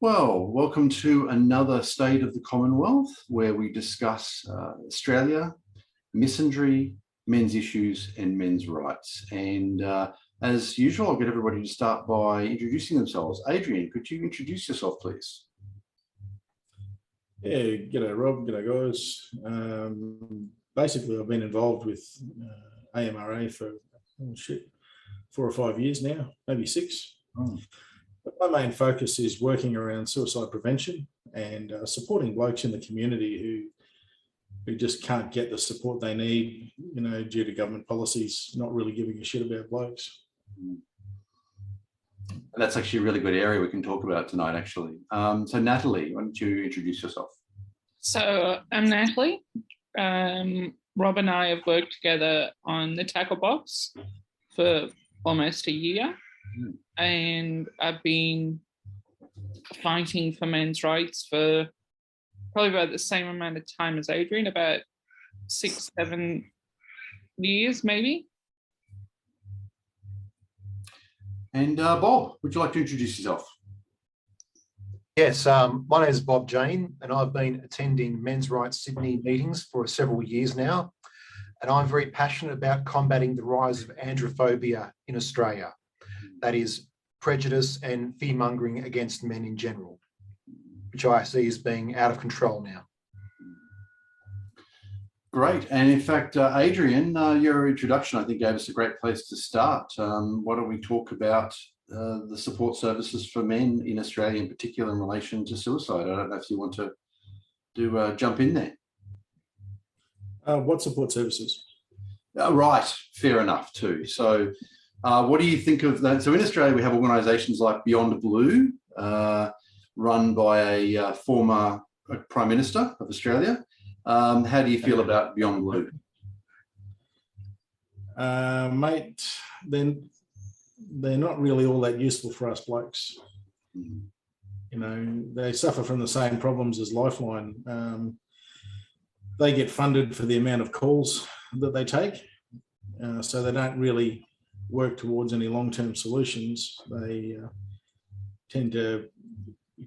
Well, welcome to another State of the Commonwealth, where we discuss Australia, misandry, men's issues and men's rights. And as usual, I'll get everybody to start by introducing themselves. Adrian, could you introduce yourself, please? Yeah, g'day Rob, g'day guys. Basically, I've been involved with AMRA for 4 or 5 years now, maybe 6. But my main focus is working around suicide prevention and supporting blokes in the community who just can't get the support they need, due to government policies not really giving a shit about blokes. And that's actually a really good area we can talk about tonight, actually. So Natalie, why don't you introduce yourself? So I'm Natalie. Rob and I have worked together on the tackle box for almost a year. And I've been fighting for men's rights for probably about the same amount of time as Adrian, about 6-7 years maybe. And Bob, would you like to introduce yourself? Yes, my name is Bob Jane, and I've been attending Men's Rights Sydney meetings for several years now, and I'm very passionate about combating the rise of androphobia in Australia. That is prejudice and fear-mongering against men in general, which I see as being out of control now. Great. And in fact, Adrian, your introduction, I think, gave us a great place to start. Why don't we talk about the support services for men in Australia, in particular in relation to suicide? I don't know if you want to jump in there. What support services? Right, fair enough too. So what do you think of that? So in Australia, we have organisations like Beyond Blue, run by a former Prime Minister of Australia. How do you feel about Beyond Blue? Mate, then they're not really all that useful for us blokes. They suffer from the same problems as Lifeline. They get funded for the amount of calls that they take, so they don't really work towards any long-term solutions. They tend to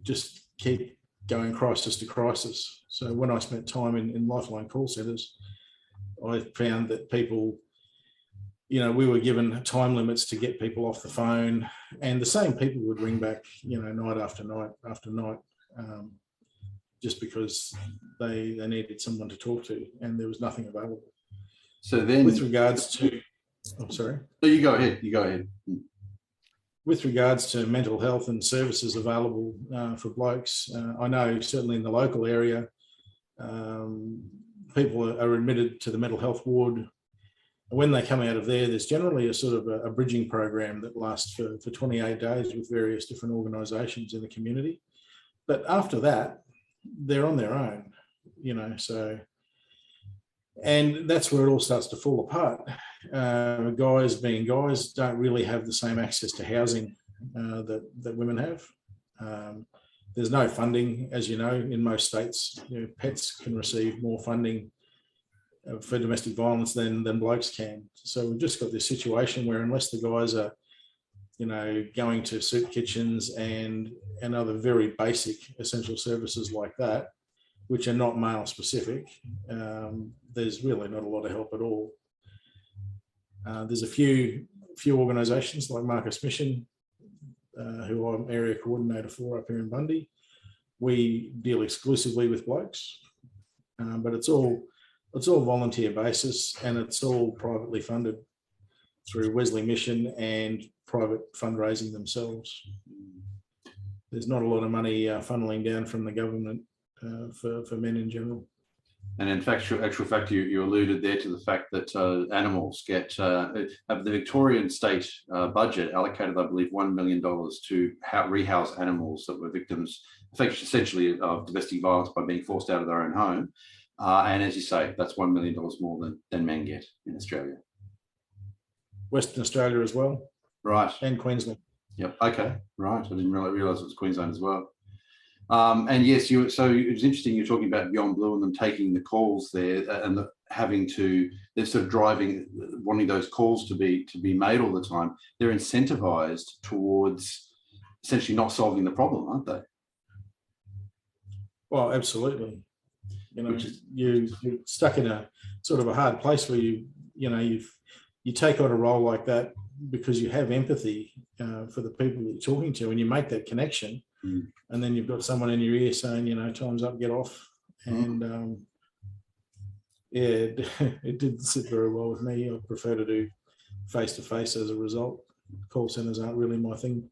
just keep going crisis to crisis. So when I spent time in Lifeline call centres, I found that people, we were given time limits to get people off the phone, and the same people would ring back, night after night after night, just because they needed someone to talk to, and there was nothing available. So then, with regards to, I'm sorry. So you go ahead. You go ahead. With regards to mental health and services available for blokes, I know certainly in the local area, people are admitted to the mental health ward. When they come out of there, there's generally a sort of a bridging program that lasts for 28 days with various different organisations in the community. But after that, they're on their own, so, and that's where it all starts to fall apart. Guys being guys don't really have the same access to housing that women have. There's no funding, as you know, in most states. Pets can receive more funding for domestic violence than blokes can. So we've just got this situation where unless the guys are, going to soup kitchens and other very basic essential services like that, which are not male specific, there's really not a lot of help at all. There's a few organisations like Marcus Mission, who I'm area coordinator for up here in Bundy. We deal exclusively with blokes, but it's all volunteer basis, and it's all privately funded through Wesley Mission and private fundraising themselves. There's not a lot of money funneling down from the government for men in general. And in fact, actual fact, you alluded there to the fact that animals get the Victorian state budget allocated, I believe, $1 million to rehouse animals that were victims, essentially, of domestic violence by being forced out of their own home. And as you say, that's $1 million more than men get in Australia. Western Australia as well. Right. And Queensland. Yep. Okay. Right. I didn't realise it was Queensland as well. And yes, so it was interesting. You're talking about Beyond Blue and them taking the calls there and they're sort of wanting those calls to be made all the time. They're incentivized towards essentially not solving the problem, aren't they? Well, absolutely. You know, you're stuck in a sort of a hard place where you take on a role like that because you have empathy for the people that you're talking to, and you make that connection. And then you've got someone in your ear saying, time's up, get off. And it didn't sit very well with me. I prefer to do face-to-face as a result. Call centres aren't really my thing.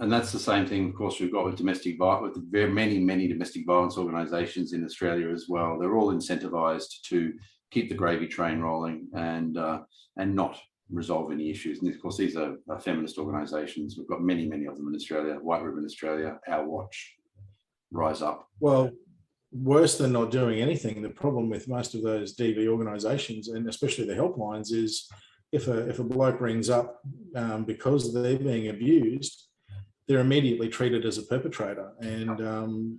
And that's the same thing, of course, we've got with domestic violence, with very many domestic violence organisations in Australia as well. They're all incentivised to keep the gravy train rolling and not resolve any issues. And of course, these are feminist organisations. We've got many of them in Australia. White Ribbon Australia, Our Watch, Rise Up. Well, worse than not doing anything, the problem with most of those DV organisations, and especially the helplines, is if a bloke rings up because they're being abused, they're immediately treated as a perpetrator, and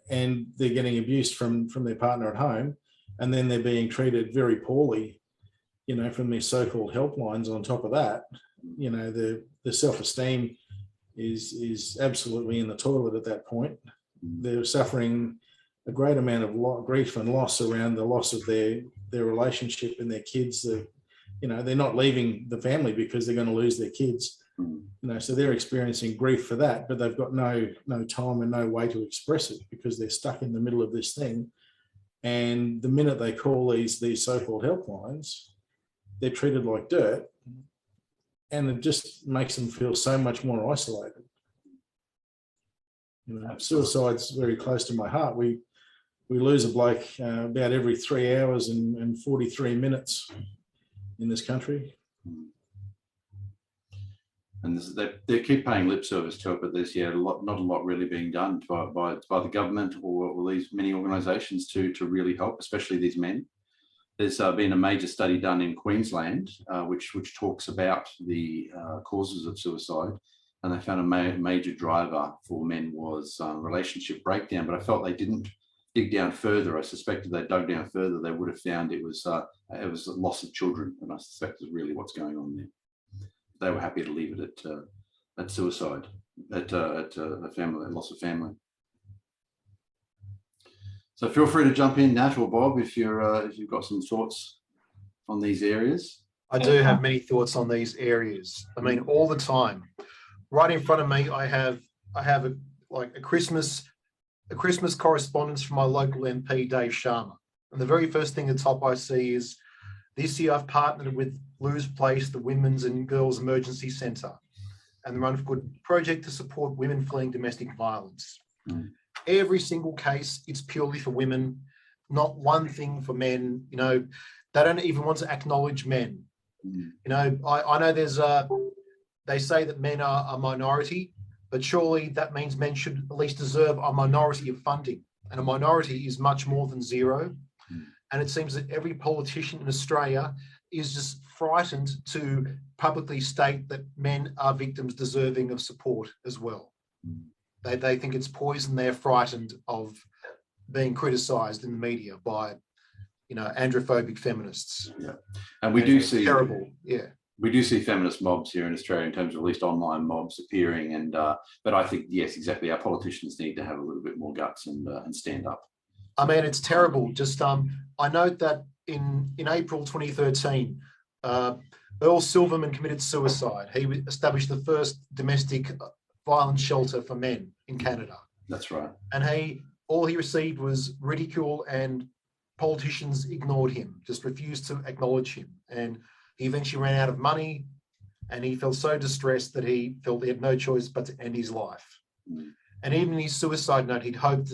they're getting abused from their partner at home, and then they're being treated very poorly, from these so-called helplines. On top of that, the self-esteem is absolutely in the toilet at that point. They're suffering a great amount of grief and loss around the loss of their relationship and their kids. They're not leaving the family because they're going to lose their kids. So they're experiencing grief for that, but they've got no time and no way to express it because they're stuck in the middle of this thing. And the minute they call these so-called helplines, they're treated like dirt, and it just makes them feel so much more isolated. Suicide's very close to my heart. We lose a bloke about every 3 hours and 43 minutes in this country. And they keep paying lip service to it, but there's not a lot really being done by the government or these many organisations to really help, especially these men. There's been a major study done in Queensland, which talks about the causes of suicide, and they found a major driver for men was relationship breakdown. But I felt they didn't dig down further. I suspected they dug down further, they would have found it was a loss of children, and I suspect is really what's going on there. They were happy to leave it at suicide, at a family, loss of family. So feel free to jump in, Nat or Bob, if you've got some thoughts on these areas. I do have many thoughts on these areas. I mean, all the time. Right in front of me, I have a Christmas correspondence from my local MP, Dave Sharma. And the very first thing at the top I see is, this year I've partnered with Blues Place, the Women's and Girls Emergency Centre, and the Run for Good project to support women fleeing domestic violence. Every single case, it's purely for women, not one thing for men. They don't even want to acknowledge men. I know they say that men are a minority, but surely that means men should at least deserve a minority of funding. And a minority is much more than zero. And it seems that every politician in Australia is just frightened to publicly state that men are victims deserving of support as well. They think it's poison. They're frightened of being criticised in the media by, androphobic feminists. Yeah, and we do see terrible. Yeah, we do see feminist mobs here in Australia in terms of at least online mobs appearing. And but I think yes, exactly. Our politicians need to have a little bit more guts and stand up. I mean, it's terrible. Just I note that in April 2013, Earl Silverman committed suicide. He established the first domestic violence shelter for men in Canada. That's right. And all he received was ridicule, and politicians ignored him, just refused to acknowledge him. And he eventually ran out of money, and he felt so distressed that he felt he had no choice but to end his life. And even in his suicide note, he'd hoped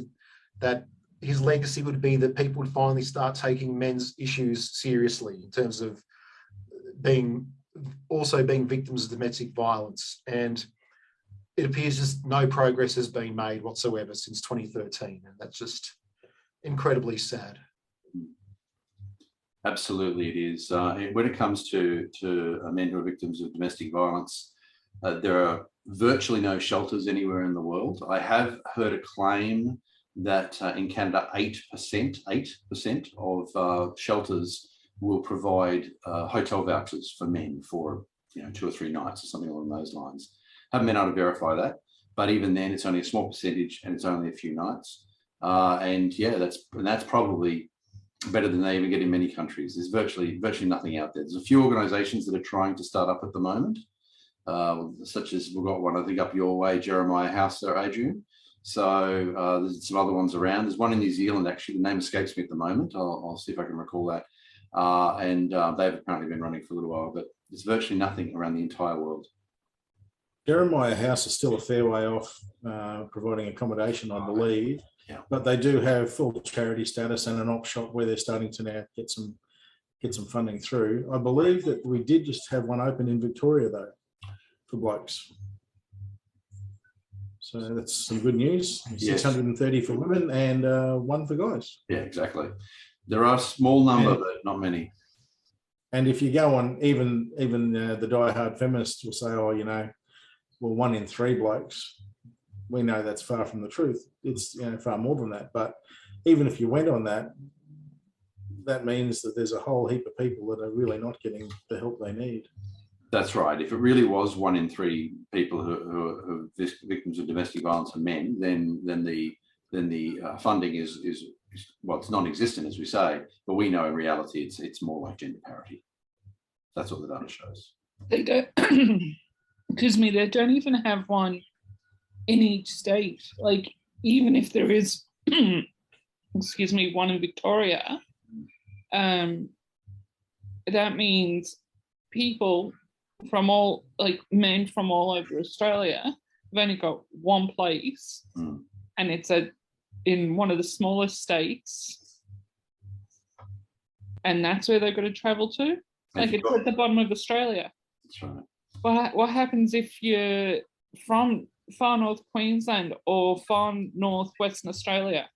that his legacy would be that people would finally start taking men's issues seriously in terms of being victims of domestic violence. And it appears just no progress has been made whatsoever since 2013. And that's just incredibly sad. Absolutely, it is. When it comes to men who are victims of domestic violence, there are virtually no shelters anywhere in the world. I have heard a claim that in Canada, 8% of shelters will provide hotel vouchers for men for 2 or 3 nights or something along those lines. Haven't been able to verify that, but even then, it's only a small percentage and it's only a few nights. And yeah, that's probably better than they even get in many countries. There's virtually nothing out there. There's a few organisations that are trying to start up at the moment, such as we've got one, I think, up your way, Jeremiah House there, Adrian. So there's some other ones around. There's one in New Zealand, actually. The name escapes me at the moment. I'll see if I can recall that. And they've apparently been running for a little while, but there's virtually nothing around the entire world. Jeremiah House is still a fair way off providing accommodation, I believe. Yeah. But they do have full charity status and an op shop where they're starting to now get some funding through. I believe that we did just have one open in Victoria though, for blokes. So that's some good news. Yes. 630 for women and one for guys. Yeah, exactly. There are a small number, but not many. And if you go on, even the diehard feminists will say, oh, you know, well, 1 in 3 blokes. We know that's far from the truth. It's far more than that. But even if you went on that, that means that there's a whole heap of people that are really not getting the help they need. That's right. If it really was 1 in 3 people who are victims of domestic violence are men, then the funding is well, it's non-existent, as we say. But we know in reality it's more like gender parity. That's what the data shows. They don't. Excuse me. They don't even have one in each state. Like, even if there is, excuse me, one in Victoria, that means people from all, like men from all over Australia, have only got one place, and it's in one of the smallest states, and that's where they've got to travel to. Like, it's at the bottom of Australia. That's right. What happens if you're from far north Queensland or far north Western Australia?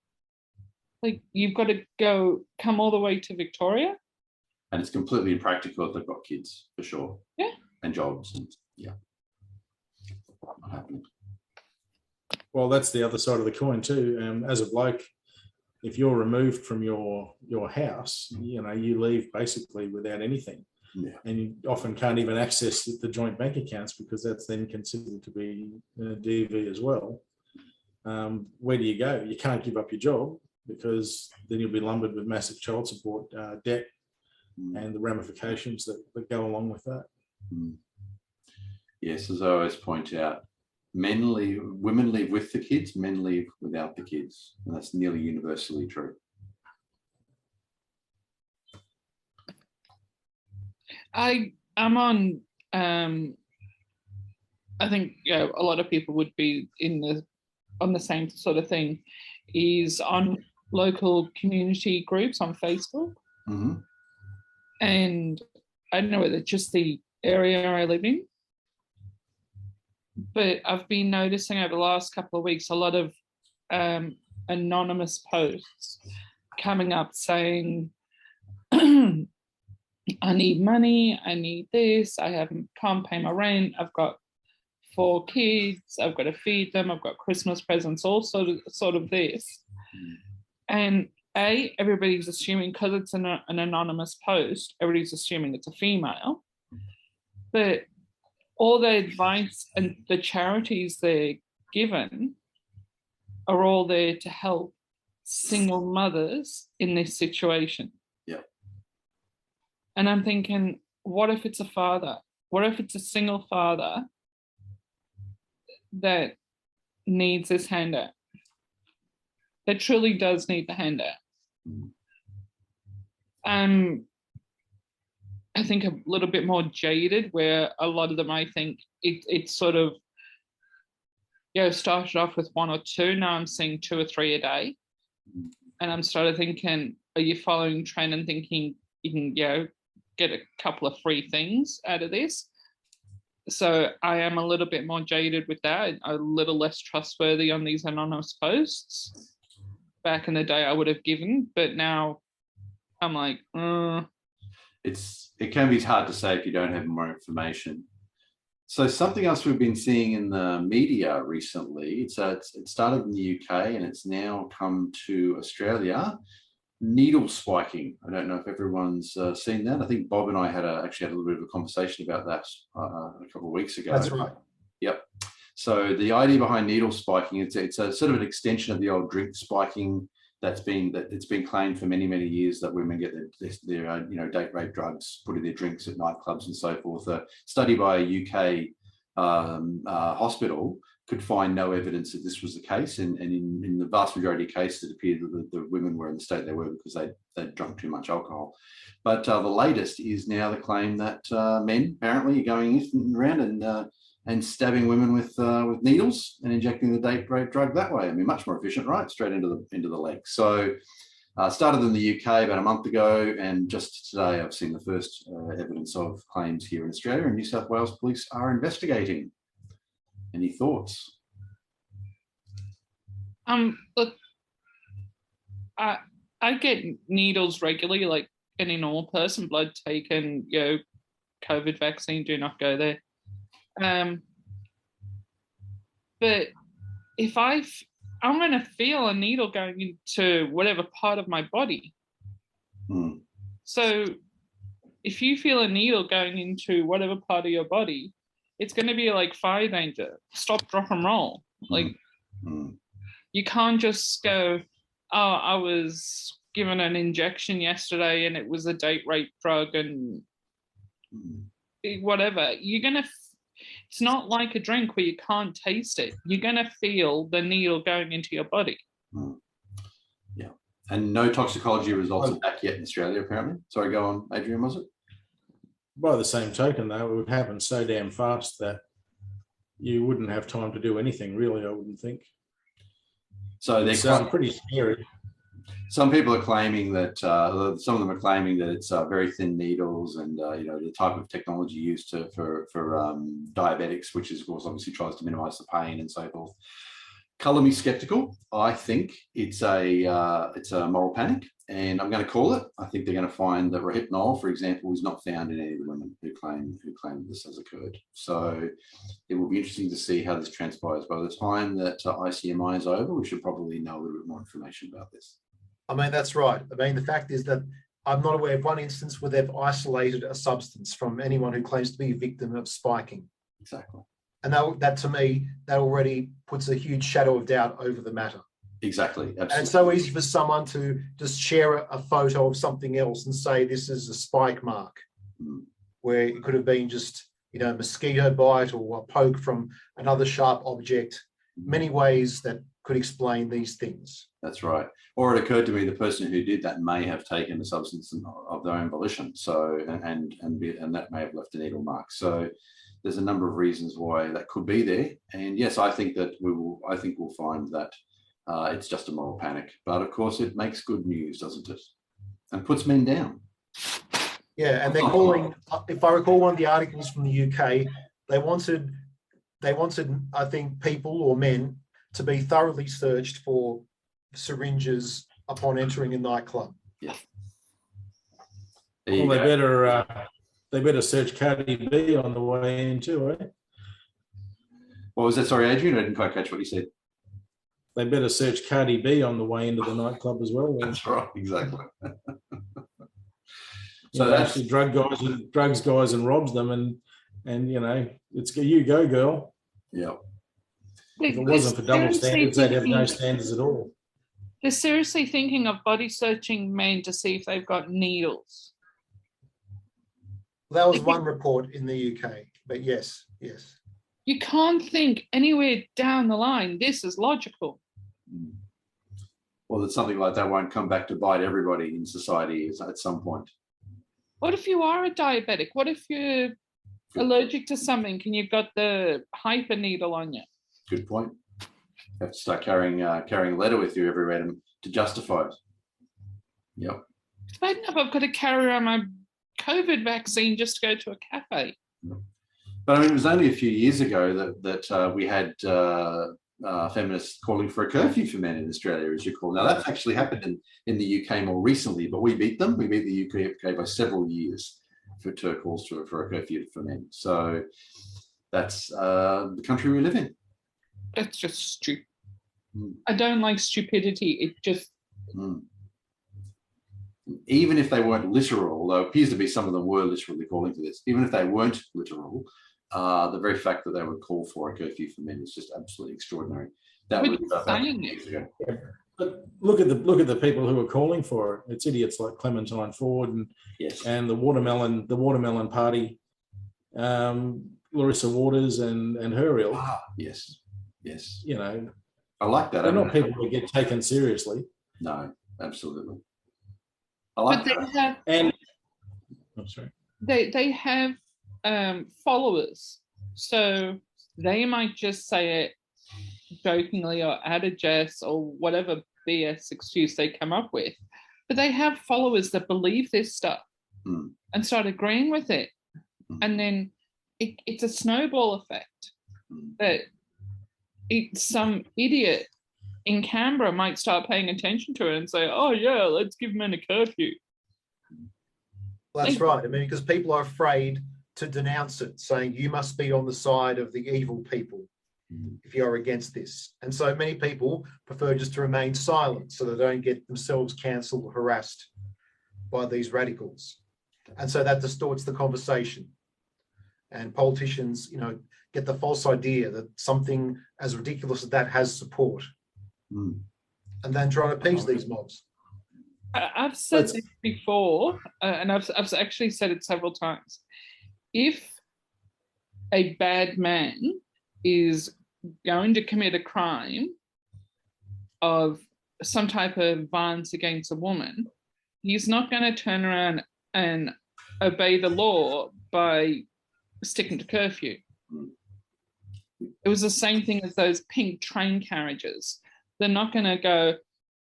Like, you've got to come all the way to Victoria. And it's completely impractical if they've got kids, for sure. Yeah. And jobs, and yeah. Not happening. Well, that's the other side of the coin too. As a bloke, if you're removed from your house, you know, you leave basically without anything. Yeah. And you often can't even access the joint bank accounts because that's then considered to be DV as well. Where do you go? You can't give up your job because then you'll be lumbered with massive child support debt and the ramifications that go along with that. Yes, as I always point out, women leave with the kids, men leave without the kids. And that's nearly universally true. I'm on, I think a lot of people would be on the same sort of thing, is on local community groups on Facebook. Mm-hmm. And I don't know whether it's just the area I live in, but I've been noticing over the last couple of weeks a lot of anonymous posts coming up saying, I need money, I need this, can't pay my rent, I've got 4 kids, I've got to feed them, I've got Christmas presents, all sort of this. And everybody's assuming, because it's an anonymous post, everybody's assuming it's a female. But all the advice and the charities they're given are all there to help single mothers in this situation. Yeah. And I'm thinking, what if it's a father? What if it's a single father that needs this handout? That truly does need the handout. I think a little bit more jaded, where a lot of them, I think it's sort of, started off with 1 or 2. Now I'm seeing 2 or 3 a day. And I'm started thinking, are you following trend and thinking you can, get a couple of free things out of this? So I am a little bit more jaded with that, a little less trustworthy on these anonymous posts. Back in the day I would have given, but now I'm like, It can be hard to say if you don't have more information. So something else we've been seeing in the media recently, it started in the UK and it's now come to Australia, needle spiking. I don't know if everyone's seen that. I think Bob and I actually had a little bit of a conversation about that a couple of weeks ago. That's right. Yep. So the idea behind needle spiking, it's a sort of an extension of the old drink spiking it's been claimed for many, many years that women get their date rape drugs put in their drinks at nightclubs and so forth. A study by a UK hospital could find no evidence that this was the case, and in the vast majority of cases, it appeared that the women were in the state they were because they'd drunk too much alcohol. But the latest is now the claim that men apparently are going around and stabbing women with needles and injecting the date rape drug that way. I mean, much more efficient, right? Straight into the leg. So started in the UK about a month ago, and just today I've seen the first evidence of claims here in Australia, and New South Wales Police are investigating. Any thoughts? Look, I get needles regularly, like any normal person, blood taken, COVID vaccine, do not go there. But if I'm going to feel a needle going into whatever part of my body. So if you feel a needle going into whatever part of your body, it's going to be like fire danger. Stop, drop, and roll. Like, you can't just go, oh, I was given an injection yesterday and it was a date rape drug and whatever. It's not like a drink where you can't taste it. You're going to feel the needle going into your body. Yeah. And no toxicology results are back yet in Australia, apparently. Sorry, go on, Adrian, was it? By the same token, though, it would happen so damn fast that you wouldn't have time to do anything, really, I wouldn't think. So they're pretty scary. Some people are claiming that, some of them are claiming that it's very thin needles and, the type of technology used for diabetics, which is, of course, obviously tries to minimize the pain and so forth. Colour me skeptical. I think it's a moral panic, and I'm going to call it. I think they're going to find that rohypnol, for example, is not found in any of the women who claim this has occurred. So it will be interesting to see how this transpires. By the time that ICMI is over, we should probably know a little bit more information about this. I mean, that's right. I mean, the fact is that I'm not aware of one instance where they've isolated a substance from anyone who claims to be a victim of spiking. Exactly. And that to me, that already puts a huge shadow of doubt over the matter. Exactly. Absolutely. And it's so easy for someone to just share a photo of something else and say this is a spike mark, where it could have been just, a mosquito bite or a poke from another sharp object. Many ways that could explain these things. That's right. Or it occurred to me the person who did that may have taken a substance of their own volition. So and that may have left a needle mark. So there's a number of reasons why that could be there. And yes, I think we'll find that it's just a moral panic. But of course, it makes good news, doesn't it? And puts men down. Yeah, and they're calling. If I recall one of the articles from the UK, they wanted, I think, people or men to be thoroughly searched for syringes upon entering a nightclub. Yeah. Well, they better search Cardi B on the way in too, eh? What was that? Sorry, Adrian, I didn't quite catch what you said. They better search Cardi B on the way into the nightclub as well. That's right, exactly. So that's actually drugs guys and robs them, and it's you go, girl. Yeah. If it wasn't for double standards, they'd have no standards at all. They're seriously thinking of body searching men to see if they've got needles. That was one report in the UK, but yes. You can't think anywhere down the line this is logical. Well, that something like that won't come back to bite everybody in society at some point. What if you are a diabetic? What if you're allergic to something and you've got the hyper needle on you? Good point. You have to start carrying a letter with you everywhere to justify it. Yep. It's bad enough I've got to carry around my COVID vaccine just to go to a cafe. But I mean, it was only a few years ago that we had feminists calling for a curfew for men in Australia, as you call. Now, that's actually happened in the UK more recently, but we beat them. We beat the UK by several years for calls for a curfew for men. So that's the country we live in. That's just stupid. I don't like stupidity. It just... Even if they weren't literal, though it appears to be some of them were literally calling for this, even if they weren't literal, The very fact that they would call for a curfew for men is just absolutely extraordinary. That But was you're about saying years ago. Yeah. But look at the people who are calling for it. It's idiots like Clementine Ford Yes. and the watermelon party, Larissa Waters and her ilk. Yes. Yes. You know, I like that. they're not people who get taken seriously. No, absolutely. I like But that. they have, And I'm sorry. they have followers, so they might just say it jokingly or add a jest or whatever BS excuse they come up with, but they have followers that believe this stuff and start agreeing with it, and then it's a snowball effect that some idiot in Canberra might start paying attention to it and say, oh yeah, let's give men a curfew. That's right. I mean, because people are afraid to denounce it, saying you must be on the side of the evil people if you're against this. And so many people prefer just to remain silent so they don't get themselves cancelled or harassed by these radicals. And so that distorts the conversation. And politicians, get the false idea that something as ridiculous as that has support. And then try to appease these mobs. I've said this before, and I've actually said it several times. If a bad man is going to commit a crime of some type of violence against a woman, he's not going to turn around and obey the law by sticking to curfew. It was the same thing as those pink train carriages. They're not going to go,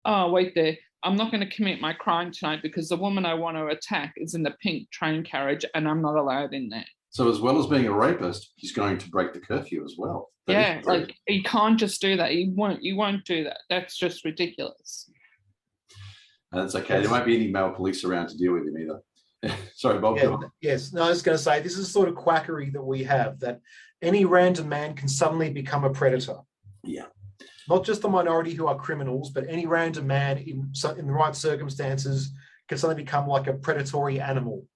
oh, wait there, I'm not going to commit my crime tonight because the woman I want to attack is in the pink train carriage and I'm not allowed in there. So as well as being a rapist, he's going to break the curfew as well. Yeah, like he can't just do that. He won't do that. That's just ridiculous. And it's okay. There won't be any male police around to deal with him either. Sorry, Bob. Yes. No, I was going to say, this is the sort of quackery that we have, that any random man can suddenly become a predator. Yeah. Not just the minority who are criminals, but any random man in the right circumstances can suddenly become like a predatory animal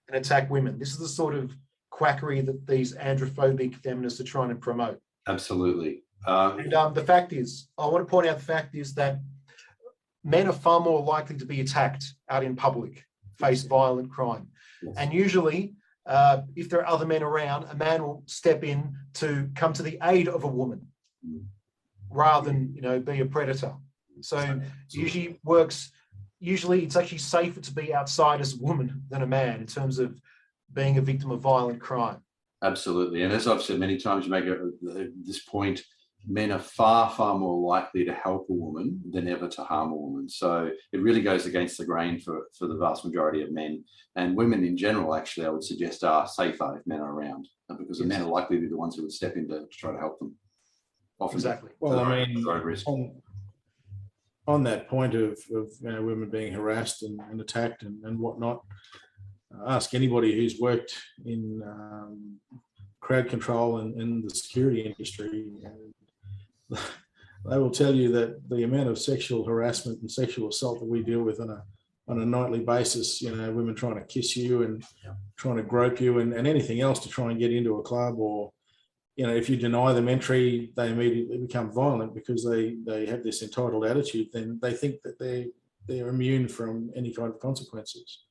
and attack women. This is the sort of quackery that these androphobic feminists are trying to promote. Absolutely. And the fact is, I want to point out the fact is that men are far more likely to be attacked out in public, face violent crime. Yes. And usually, if there are other men around, a man will step in to come to the aid of a woman rather than, be a predator. So usually it's actually safer to be outside as a woman than a man in terms of being a victim of violent crime. Absolutely. And as I've said many times, you make this point, men are far, far more likely to help a woman than ever to harm a woman. So it really goes against the grain for the vast majority of men. And women in general, actually, I would suggest are safer if men are around, because the men are likely to be the ones who would step in to try to help them. Often. Exactly. Well, I mean, on that point of women being harassed and attacked and whatnot, ask anybody who's worked in crowd control and the security industry, and they will tell you that the amount of sexual harassment and sexual assault that we deal with on a nightly basis, women trying to kiss you and trying to grope you and anything else to try and get into a club, or if you deny them entry, they immediately become violent because they have this entitled attitude. Then they think that they're immune from any kind of consequences.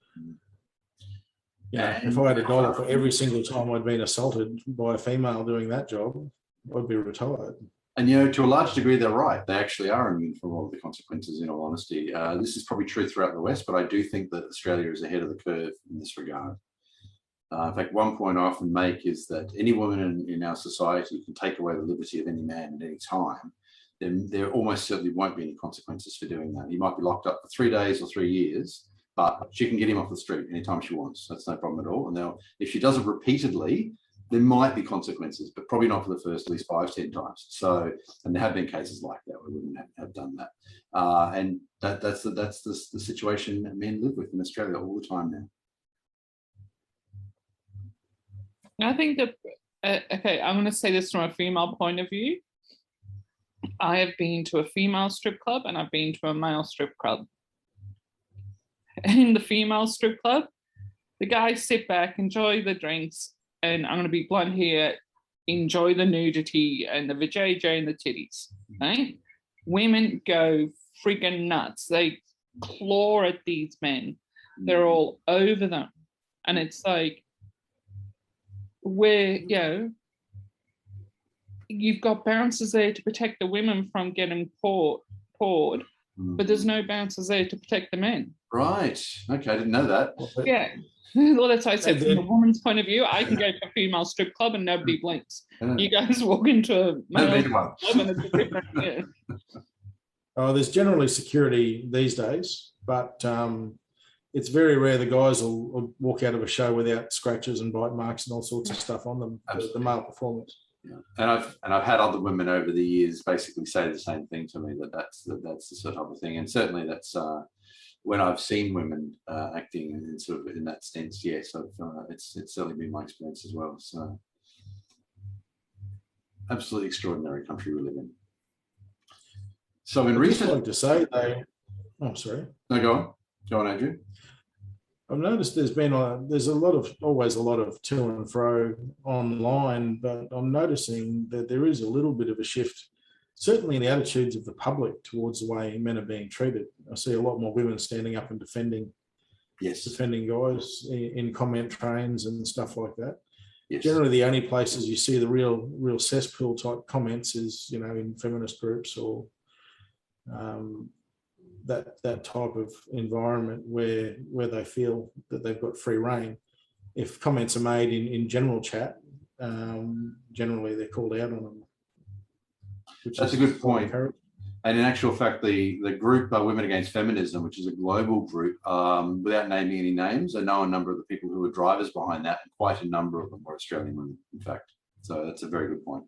If I had $1 for every single time I'd been assaulted by a female doing that job, I'd be retired. And, to a large degree, they're right. They actually are immune from all of the consequences, in all honesty. This is probably true throughout the West, but I do think that Australia is ahead of the curve in this regard. In fact, one point I often make is that any woman in our society can take away the liberty of any man at any time. Then there almost certainly won't be any consequences for doing that. He might be locked up for 3 days or 3 years, but she can get him off the street anytime she wants. That's no problem at all. And if she does it repeatedly, there might be consequences, but probably not for the first at least 5-10 times. So, and there have been cases like that where women have done that. And that's the situation that men live with in Australia all the time now. I think that, I'm going to say this from a female point of view. I have been to a female strip club and I've been to a male strip club. And in the female strip club, the guys sit back, enjoy the drinks, and I'm going to be blunt here, enjoy the nudity and the vajayjay and the titties, right? Women go freaking nuts. They claw at these men. They're all over them. And it's like, you've got bouncers there to protect the women from getting pawed, but there's no bouncers there to protect the men. Right. Okay, I didn't know that. Yeah. Well, that's why I said from a woman's point of view, I can go to a female strip club and nobody blinks. You guys walk into a male club and it's a different, there's generally security these days, but it's very rare the guys will walk out of a show without scratches and bite marks and all sorts of stuff on them. The male performers. Yeah. And I've had other women over the years basically say the same thing to me, that's the sort of thing, and certainly that's when I've seen women acting in sort of in that sense. Yes, it's certainly been my experience as well. So absolutely extraordinary country we live in. So in recent, I'd like to say though, sorry. No, go on, Adrian. I've noticed there's always a lot of to and fro online, but I'm noticing that there is a little bit of a shift, certainly in the attitudes of the public towards the way men are being treated. I see a lot more women standing up and defending guys in comment trains and stuff like that. Yes. Generally, the only places you see the real cesspool type comments is in feminist groups or that type of environment where they feel that they've got free reign. If comments are made in general chat, generally they're called out on them. That's a good point. And in actual fact, the group Women Against Feminism, which is a global group, without naming any names, I know a number of the people who were drivers behind that, and quite a number of them were Australian women, in fact. So that's a very good point.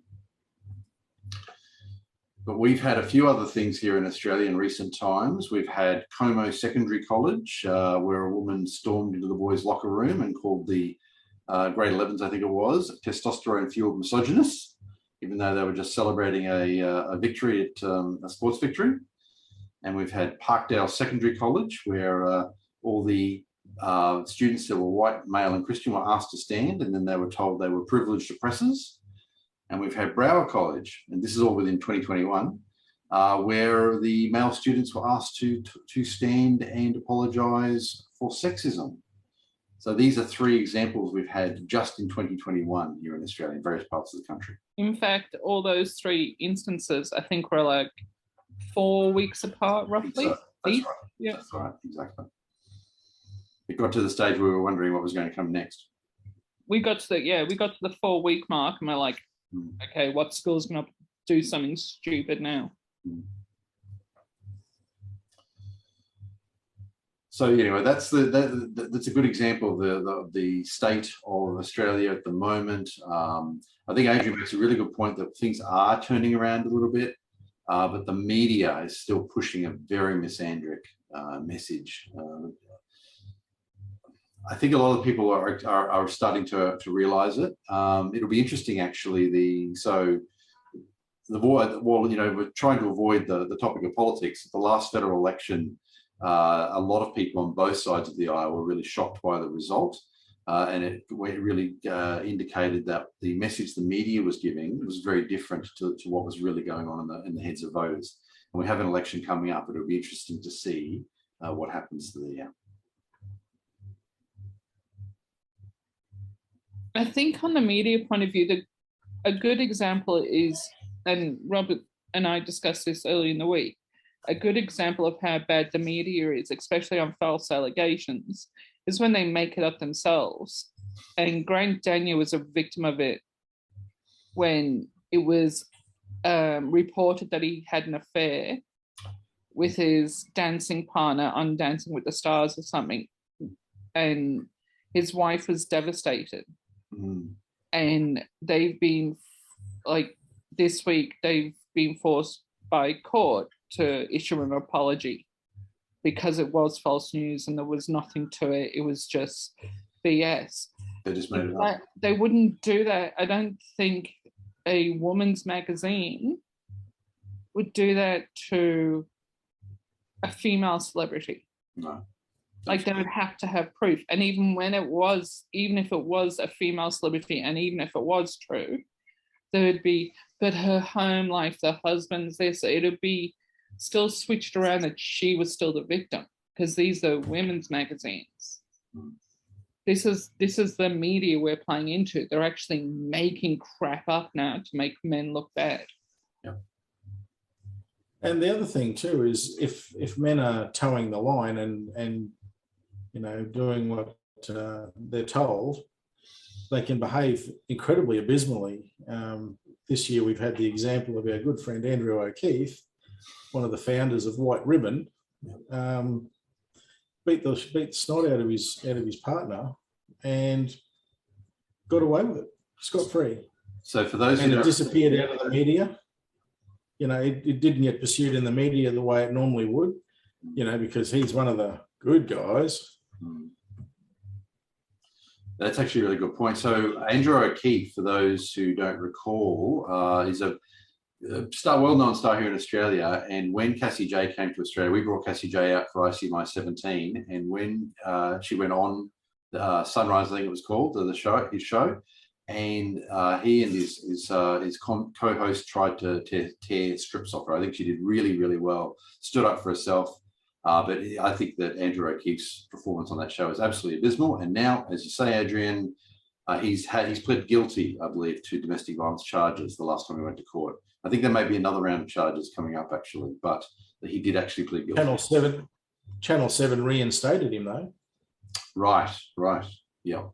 But we've had a few other things here in Australia in recent times. We've had Como Secondary College, where a woman stormed into the boys' locker room and called the grade 11s, I think it was, testosterone-fueled misogynists, even though they were just celebrating a victory at a sports victory. And we've had Parkdale Secondary College, where all the students that were white, male and Christian were asked to stand, and then they were told they were privileged oppressors. And we've had Broward College, and this is all within 2021, where the male students were asked to stand and apologise for sexism. So these are three examples we've had just in 2021 here in Australia, in various parts of the country. In fact, all those three instances, I think, were like 4 weeks apart, roughly. So, that's right. Yeah. That's right, exactly. It got to the stage where we were wondering what was going to come next. We got to the 4 week mark, and we're like, okay, what school's going to do something stupid now? So anyway, that's a good example of the state of Australia at the moment. I think Adrian makes a really good point that things are turning around a little bit, but the media is still pushing a very misandric message. I think a lot of people are starting to realise it. It'll be interesting, actually. We're trying to avoid the topic of politics. At the last federal election, a lot of people on both sides of the aisle were really shocked by the result, and it really indicated that the message the media was giving was very different to what was really going on in the heads of voters. And we have an election coming up. It'll be interesting to see what happens there. I think on the media point of view, a good example is, and Robert and I discussed this earlier in the week, a good example of how bad the media is, especially on false allegations, is when they make it up themselves. And Grant Daniel was a victim of it when it was reported that he had an affair with his dancing partner on Dancing with the Stars or something. And his wife was devastated. And they've been, like, this week, they've been forced by court to issue an apology because it was false news and there was nothing to it. It was just BS. They just made it up. They wouldn't do that. I don't think a woman's magazine would do that to a female celebrity. No. Like they would have to have proof. And even if it was a female celebrity, and even if it was true, there would be, but her home life, the husband's this, it would be still switched around that she was still the victim, because these are women's magazines. This is the media we're playing into. They're actually making crap up now to make men look bad. Yeah. And the other thing too is if men are towing the line and doing what they're told, they can behave incredibly abysmally. This year we've had the example of our good friend Andrew O'Keefe, one of the founders of White Ribbon, beat the snot out of his partner and got away with it, scot-free. So for those and it disappeared out of the media. It didn't get pursued in the media the way it normally would, because he's one of the good guys. That's actually a really good point. So Andrew O'Keefe, for those who don't recall, is a well-known star here in Australia. And when Cassie J came to Australia, we brought Cassie J out for ICMI17. And when she went on Sunrise, I think it was called, his show, and he and his co-host tried to tear strips off her. I think she did really, really well, stood up for herself. But I think that Andrew O'Keefe's performance on that show is absolutely abysmal. And now, as you say, Adrian, he's pled guilty, I believe, to domestic violence charges the last time he went to court. I think there may be another round of charges coming up, actually, but he did actually plead guilty. Channel 7 reinstated him, though. Right, yeah.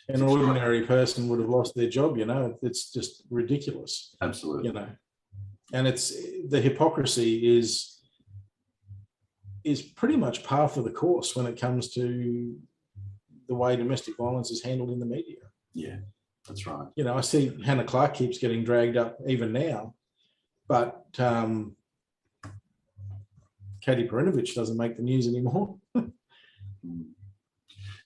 An ordinary person would have lost their job, It's just ridiculous. Absolutely. And it's the hypocrisy is pretty much par for the course when it comes to the way domestic violence is handled in the media. Yeah, that's right. I see Hannah Clark keeps getting dragged up even now, but Katie Perinovich doesn't make the news anymore.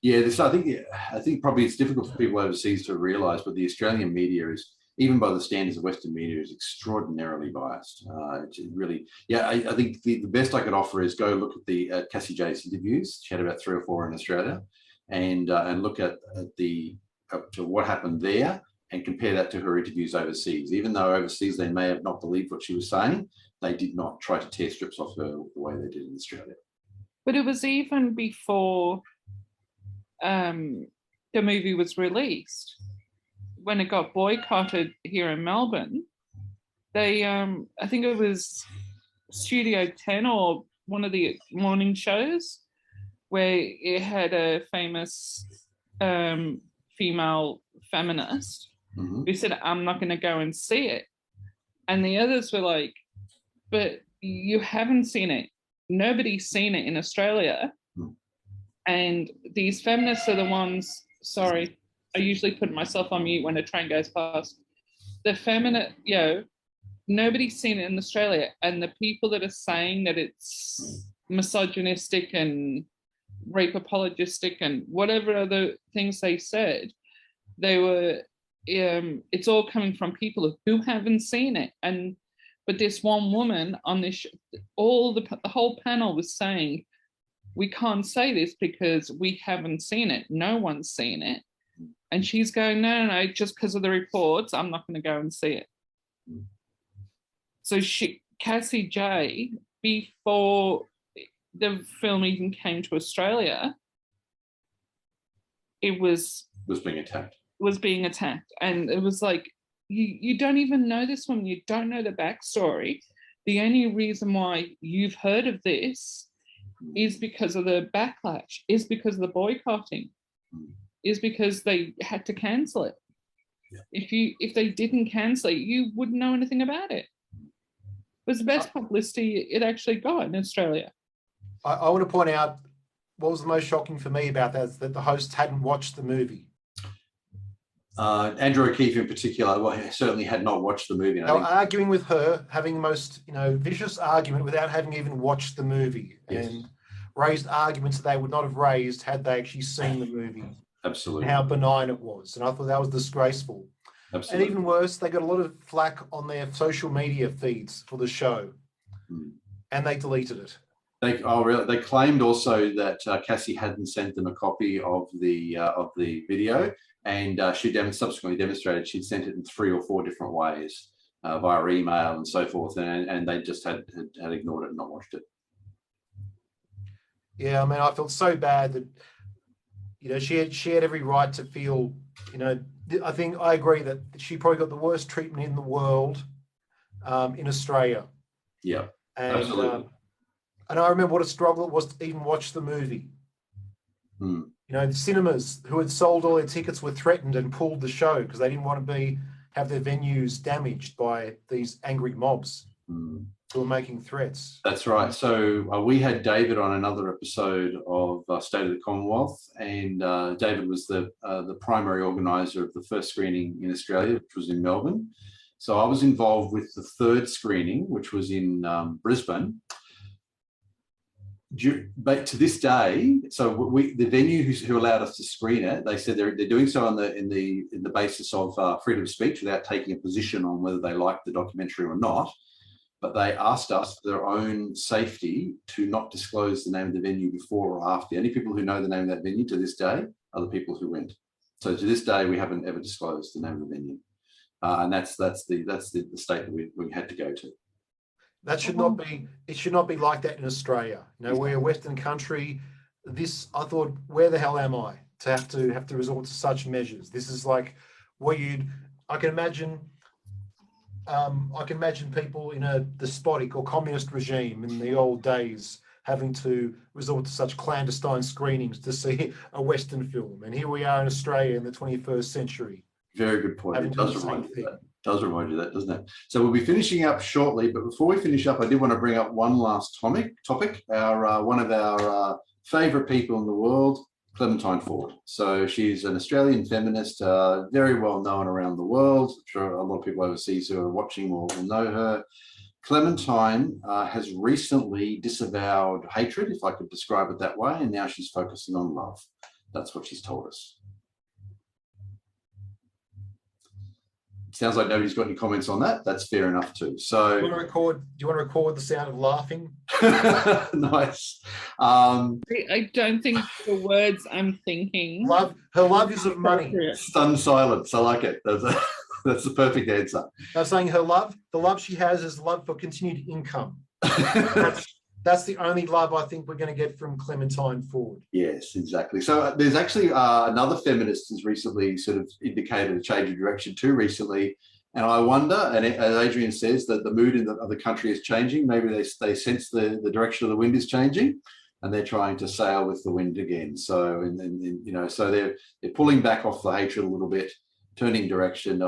Yeah, I think probably it's difficult for people overseas to realise, but the Australian media is, even by the standards of Western media, is extraordinarily biased. It's really, I think the best I could offer is go look at Cassie J's interviews. She had about 3 or 4 in Australia, and look at to what happened there and compare that to her interviews overseas. Even though overseas they may have not believed what she was saying, they did not try to tear strips off her the way they did in Australia. But it was even before the movie was released. When it got boycotted here in Melbourne, they, I think it was Studio 10 or one of the morning shows, where it had a famous female feminist who said, I'm not going to go and see it. And the others were like, but you haven't seen it. Nobody's seen it in Australia. And these feminists are the ones, sorry, I usually put myself on mute when a train goes past. The feminist, nobody's seen it in Australia. And the people that are saying that it's misogynistic and rape apologistic and whatever other things they said, they were, it's all coming from people who haven't seen it. But this one woman on this, the whole panel was saying, we can't say this because we haven't seen it. No one's seen it. And she's going, no, just because of the reports, I'm not going to go and see it. So Cassie J, before the film even came to Australia, it was being attacked. And it was like, you don't even know this woman. You don't know the backstory. The only reason why you've heard of this is because of the backlash, is because of the boycotting, is because they had to cancel it. Yeah. If they didn't cancel it, you wouldn't know anything about it. It was the best publicity it actually got in Australia. I want to point out what was the most shocking for me about that is that the hosts hadn't watched the movie. Andrew O'Keefe in particular, he certainly had not watched the movie. They were arguing with her, having the most vicious argument without having even watched the movie, and raised arguments that they would not have raised had they actually seen the movie. Absolutely. And how benign it was. And I thought that was disgraceful. Absolutely. And even worse, they got a lot of flack on their social media feeds for the show. And they deleted it. They claimed also that Cassie hadn't sent them a copy of the video, and she subsequently demonstrated she'd sent it in 3 or 4 different ways via email and so forth, and they just had ignored it and not watched it. Yeah, I mean, I felt so bad that, you know, she had every right to feel, you know, I think I agree that she probably got the worst treatment in the world in Australia. Yeah, and, absolutely. And I remember what a struggle it was to even watch the movie. Mm. You know, the cinemas who had sold all their tickets were threatened and pulled the show because they didn't want to have their venues damaged by these angry mobs who were making threats. That's right. So we had David on another episode of State of the Commonwealth, and David was the primary organizer of the first screening in Australia, which was in Melbourne. So I was involved with the 3rd screening, which was in Brisbane. But to this day, so the venue who allowed us to screen it, they said they're doing so on in the basis of freedom of speech without taking a position on whether they liked the documentary or not. But they asked us for their own safety to not disclose the name of the venue before or after. The only people who know the name of that venue to this day are the people who went. So to this day, we haven't ever disclosed the name of the venue, and that's the state that we had to go to. That should not be. It should not be like that in Australia. You know, we're a Western country. I thought, where the hell am I to have to resort to such measures? This is like what I can imagine people in a despotic or communist regime in the old days having to resort to such clandestine screenings to see a Western film. And here we are in Australia in the 21st century. Very good point. It does remind you of that. Does remind you of that, doesn't it? So we'll be finishing up shortly, but before we finish up, I did want to bring up one last topic. One of our favourite people in the world, Clementine Ford. So she's an Australian feminist, very well known around the world. I'm sure a lot of people overseas who are watching will know her. Clementine has recently disavowed hatred, if I could describe it that way, and now she's focusing on love. That's what she's told us. Sounds like nobody's got any comments on that. That's fair enough too. So, do you want to record the sound of laughing? Nice. I don't think the words I'm thinking. Her love is of money. Stunned silence. I like it. That's the perfect answer. I was saying the love she has is love for continued income. That's the only love I think we're going to get from Clementine Ford. Yes, exactly. So there's actually another feminist has recently sort of indicated a change of direction too recently. And I wonder, and as Adrian says, that the mood of the country is changing. Maybe they sense the direction of the wind is changing and they're trying to sail with the wind again. So, you know, so they're pulling back off the hatred a little bit, turning direction.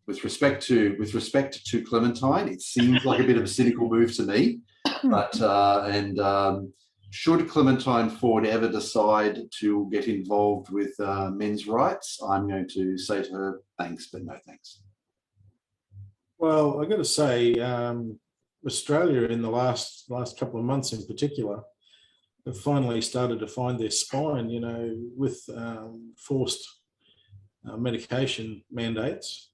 With respect to Clementine, it seems like a bit of a cynical move to me. But should Clementine Ford ever decide to get involved with men's rights, I'm going to say to her, thanks, but no thanks. Well, I've got to say, Australia in the last couple of months in particular have finally started to find their spine, you know, with forced medication mandates.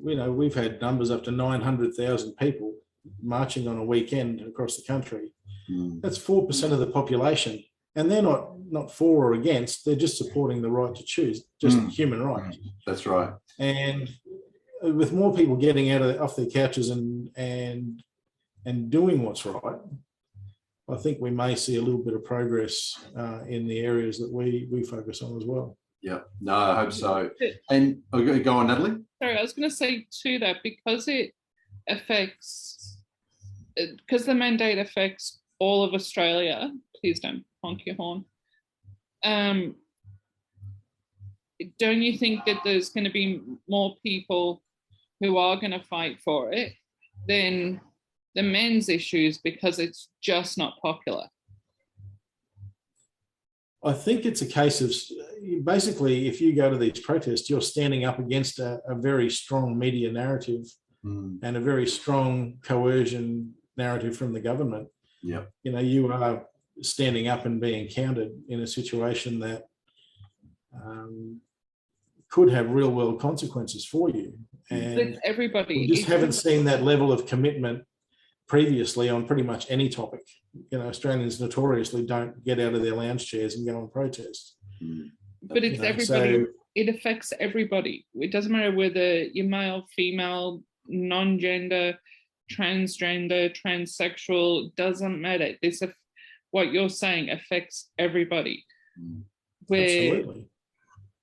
You know, we've had numbers up to 900,000 people marching on a weekend across the country. That's 4% of the population, and they're not for or against. They're just supporting the right to choose, just human rights. That's right. And with more people getting off their couches and doing what's right, I think we may see a little bit of progress in the areas that we focus on as well. Yeah, no, I hope so. And go on, Natalie. Sorry, I was going to say to that, because the mandate affects all of Australia. Please don't honk your horn. Don't you think that there's going to be more people who are going to fight for it than the men's issues because it's just not popular? I think it's a case of basically, if you go to these protests, you're standing up against a very strong media narrative and a very strong coercion narrative from the government. Yeah, you know, you are standing up and being counted in a situation that could have real world consequences for you. And with everybody, we just haven't seen that level of commitment previously on pretty much any topic. You know, Australians notoriously don't get out of their lounge chairs and go and protest. But it's everybody. It affects everybody. It doesn't matter whether you're male, female, non-gender, transgender, transsexual, doesn't matter. What you're saying affects everybody. Absolutely.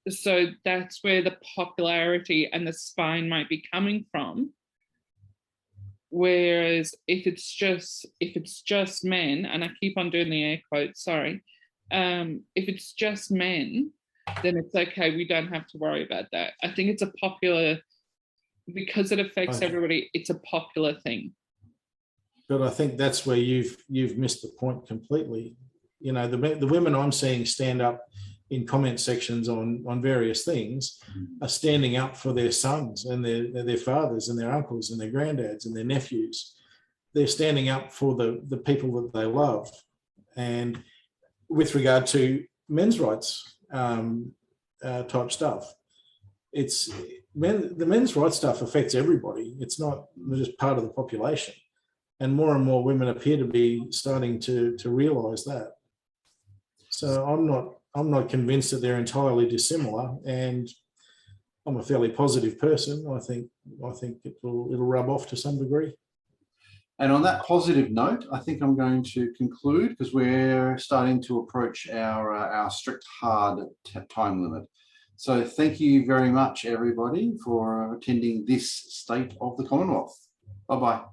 So that's where the popularity and the spine might be coming from. Whereas if it's just men, and I keep on doing the air quotes, sorry, if it's just men, then it's okay. We don't have to worry about that. I think it's a popular, because it affects everybody, it's a popular thing. But I think that's where you've missed the point completely. You know, the women I'm seeing stand up in comment sections on various things are standing up for their sons and their fathers and their uncles and their granddads and their nephews. They're standing up for the people that they love. And with regard to men's rights type stuff, the men's rights stuff affects everybody. It's not just part of the population. And more women appear to be starting to realise that. So I'm not convinced that they're entirely dissimilar, and I'm a fairly positive person. I think it'll rub off to some degree. And on that positive note, I think I'm going to conclude, because we're starting to approach our strict hard time limit. So thank you very much, everybody, for attending this State of the Commonwealth. Bye-bye.